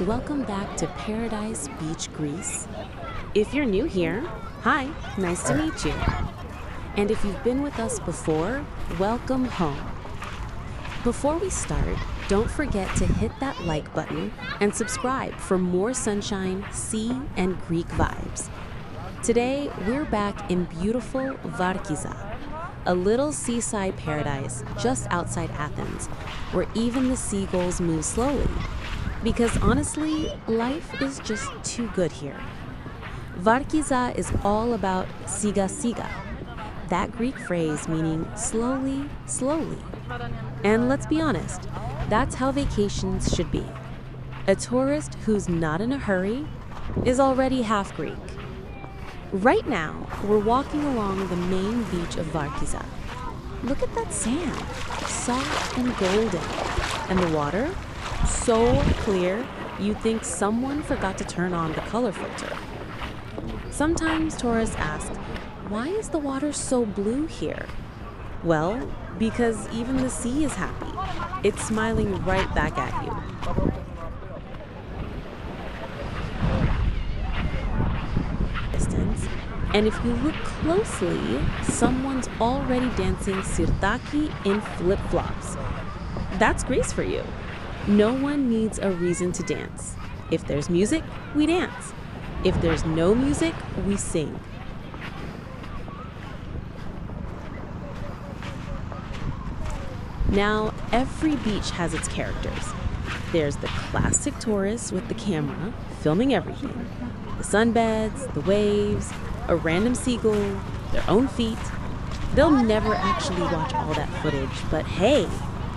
Welcome back to Paradise Beach, Greece. If you're new here, hi, nice to meet you. And if you've been with us before, welcome home. Before we start, don't forget to hit that like button and subscribe for more sunshine, sea, and Greek vibes. Today, we're back in beautiful Varkiza, a little seaside paradise just outside Athens, where even the seagulls move slowly. Because honestly, life is just too good here. Varkiza is all about siga-siga, that Greek phrase meaning slowly, slowly. And let's be honest, that's how vacations should be. A tourist who's not in a hurry is already half Greek. Right now, we're walking along the main beach of Varkiza. Look at that sand, soft and golden. And the water, so clear, you'd think someone forgot to turn on the color filter. Sometimes tourists ask, why is the water so blue here? Well, because even the sea is happy. It's smiling right back at you. And if you look closely, someone's already dancing sirtaki in flip-flops. That's Greece for you. No one needs a reason to dance. If there's music, we dance. If there's no music, we sing. Now, every beach has its characters. There's the classic tourist with the camera, filming everything. The sunbeds, the waves, a random seagull, their own feet. They'll never actually watch all that footage, but hey,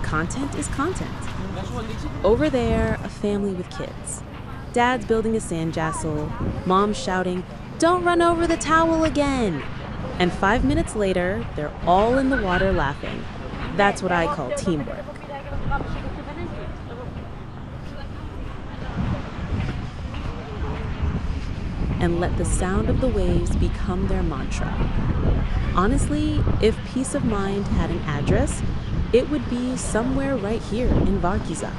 content is content. Over there, a family with kids. Dad's building a sandcastle, mom's shouting, "Don't run over the towel again!" And 5 minutes later, they're all in the water laughing. That's what I call teamwork. And let the sound of the waves become their mantra. Honestly, if peace of mind had an address, it would be somewhere right here in Varkiza.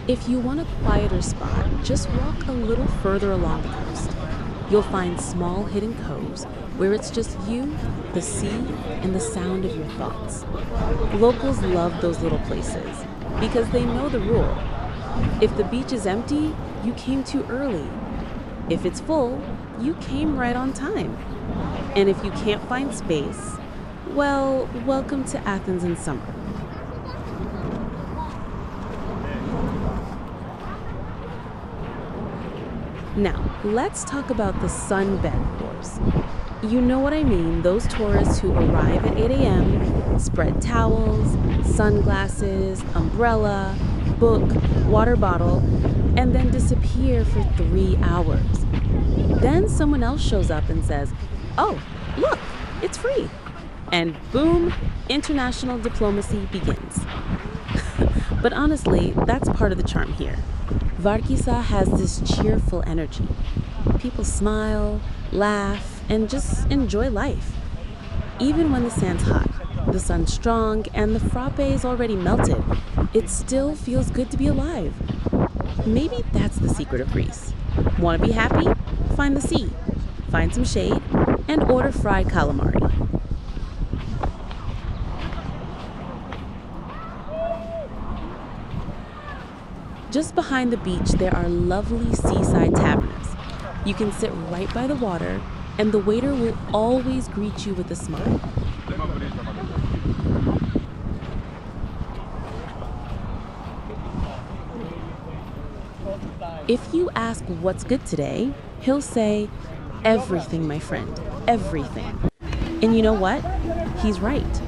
If you want a quieter spot, just walk a little further along the coast. You'll find small hidden coves where it's just you, the sea, and the sound of your thoughts. Locals love those little places because they know the rule. If the beach is empty, you came too early. If it's full, you came right on time. And if you can't find space, well, welcome to Athens in summer. Now, let's talk about the sunbed wars. You know what I mean, those tourists who arrive at 8 a.m., spread towels, sunglasses, umbrella, book, water bottle, and then disappear for 3 hours. Then someone else shows up and says, "Oh, look, it's free." And boom, international diplomacy begins. But honestly, that's part of the charm here. Varkiza has this cheerful energy. People smile, laugh, and just enjoy life. Even when the sand's hot, the sun's strong, and the frappe is already melted, it still feels good to be alive. Maybe that's the secret of Greece. Want to be happy? Find the sea, find some shade, and order fried calamari. Just behind the beach, there are lovely seaside tavernas. You can sit right by the water, and the waiter will always greet you with a smile. If you ask what's good today, he'll say, "Everything, my friend, everything." And you know what? He's right.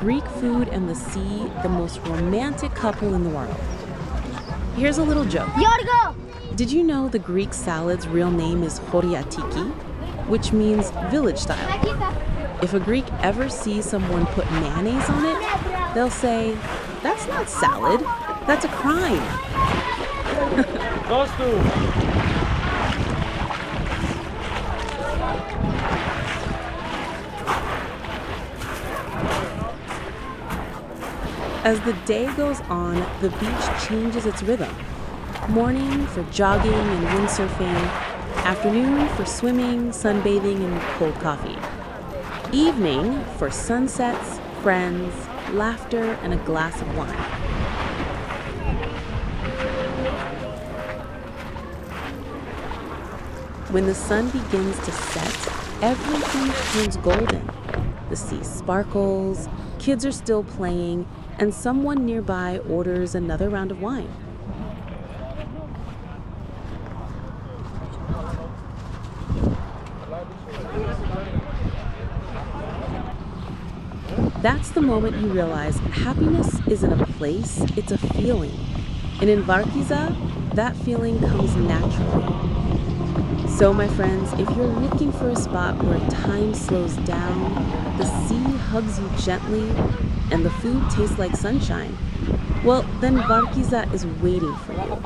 Greek food and the sea, the most romantic couple in the world. Here's a little joke. Yorgo! Did you know the Greek salad's real name is choriatiki, which means village style? If a Greek ever sees someone put mayonnaise on it, they'll say, "That's not salad, that's a crime." As the day goes on, the beach changes its rhythm. Morning for jogging and windsurfing, afternoon for swimming, sunbathing, and cold coffee. Evening for sunsets, friends, laughter, and a glass of wine. When the sun begins to set, everything turns golden. The sea sparkles, kids are still playing, and someone nearby orders another round of wine. That's the moment you realize happiness isn't a place, it's a feeling. And in Varkiza, that feeling comes naturally. So, my friends, if you're looking for a spot where time slows down, the sea hugs you gently, and the food tastes like sunshine, well, then Varkiza is waiting for you.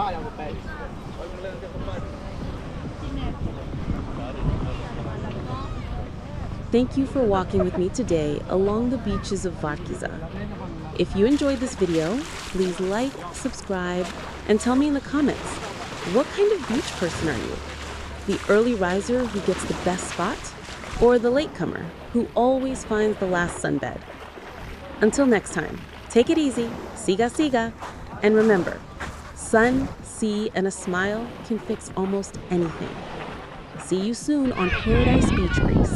Thank you for walking with me today along the beaches of Varkiza. If you enjoyed this video, please like, subscribe, and tell me in the comments, what kind of beach person are you? The early riser who gets the best spot, or the latecomer who always finds the last sunbed? Until next time, take it easy, siga-siga, and remember, sun, sea, and a smile can fix almost anything. See you soon on Paradise Beach, Greece.